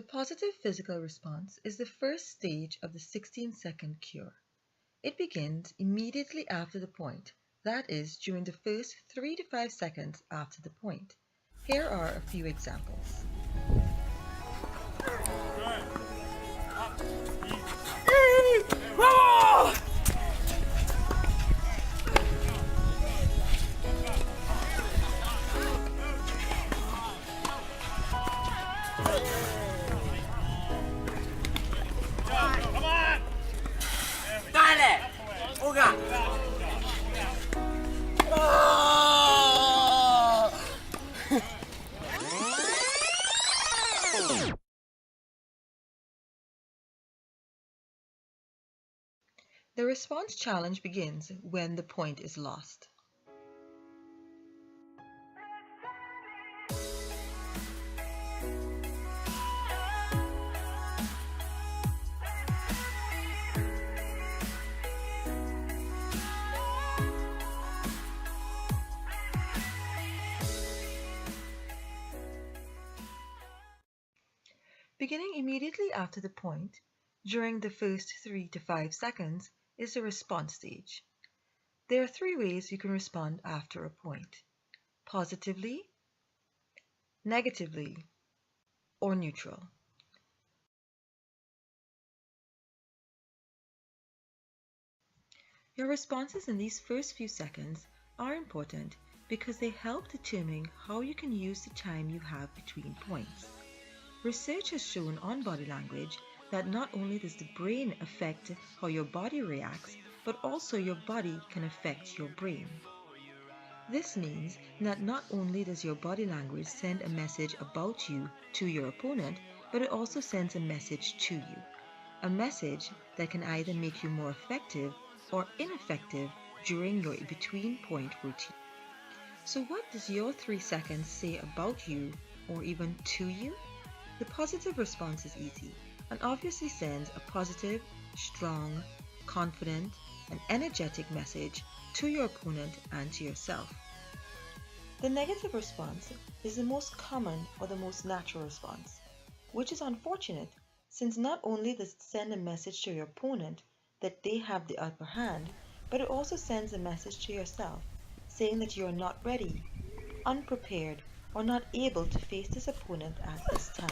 The positive physical response is the first stage of the 16-second cure. It begins immediately after the point, that is, during the first 3 to 5 seconds after the point. Here are a few examples. The response challenge begins when the point is lost. Beginning immediately after the point, during the first 3 to 5 seconds, is the response stage. There are 3 ways you can respond after a point: positively, negatively, or neutral. Your responses in these first few seconds are important because they help determine how you can use the time you have between points. Research has shown on body language that not only does the brain affect how your body reacts, but also your body can affect your brain. This means that not only does your body language send a message about you to your opponent, but it also sends a message to you. A message that can either make you more effective or ineffective during your between point routine. So what does your 3 seconds say about you or even to you? The positive response is easy and obviously sends a positive, strong, confident, and energetic message to your opponent and to yourself. The negative response is the most common or the most natural response, which is unfortunate since not only does it send a message to your opponent that they have the upper hand, but it also sends a message to yourself saying that you are not ready, unprepared, or not able to face this opponent at this time.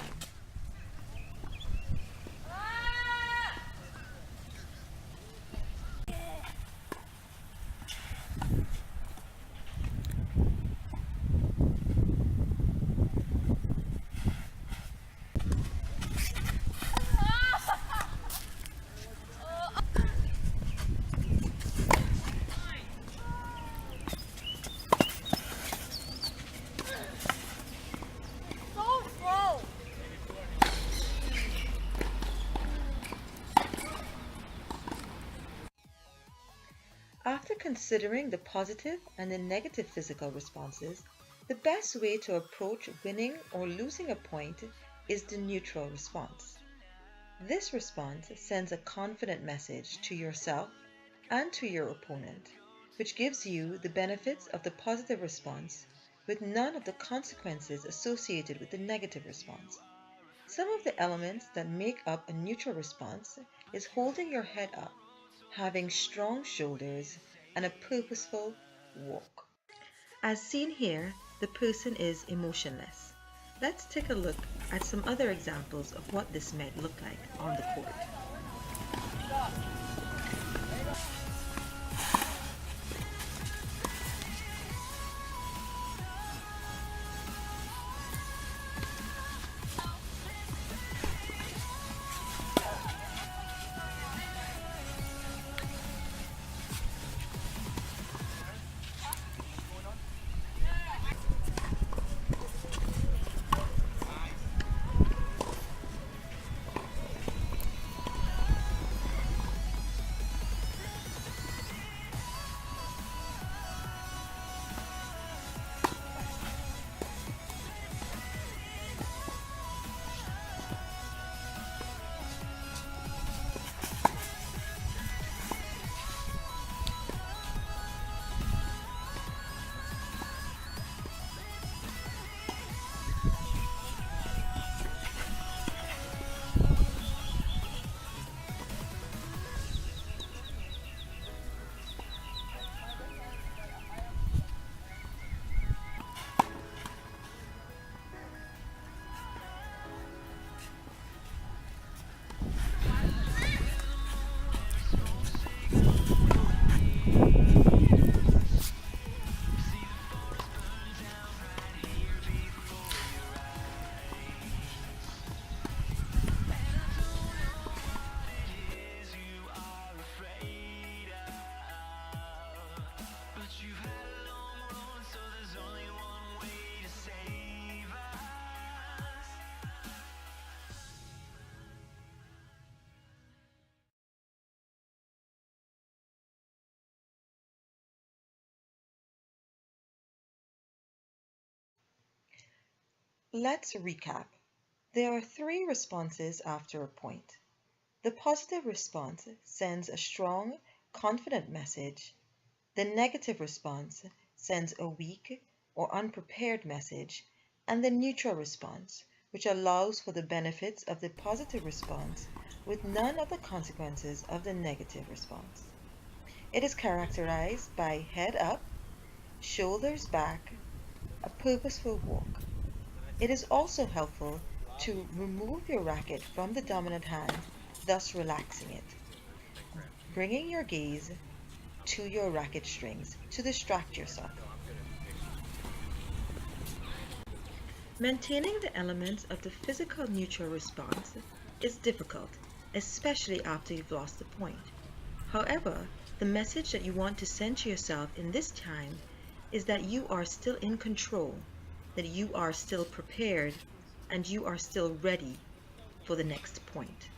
After considering the positive and the negative physical responses, the best way to approach winning or losing a point is the neutral response. This response sends a confident message to yourself and to your opponent, which gives you the benefits of the positive response with none of the consequences associated with the negative response. Some of the elements that make up a neutral response is holding your head up, having strong shoulders, and a purposeful walk. As seen here, the person is emotionless. Let's take a look at some other examples of what this might look like on the court. Let's recap. There are three responses after a point. The positive response sends a strong, confident message. The negative response sends a weak or unprepared message. And the neutral response, which allows for the benefits of the positive response with none of the consequences of the negative response. It is characterized by head up, shoulders back, a purposeful walk. It is also helpful to remove your racket from the dominant hand, thus relaxing it, bringing your gaze to your racket strings to distract yourself. Maintaining the elements of the physical neutral response is difficult, especially after you've lost the point. However, the message that you want to send to yourself in this time is that you are still in control, that you are still prepared, and you are still ready for the next point.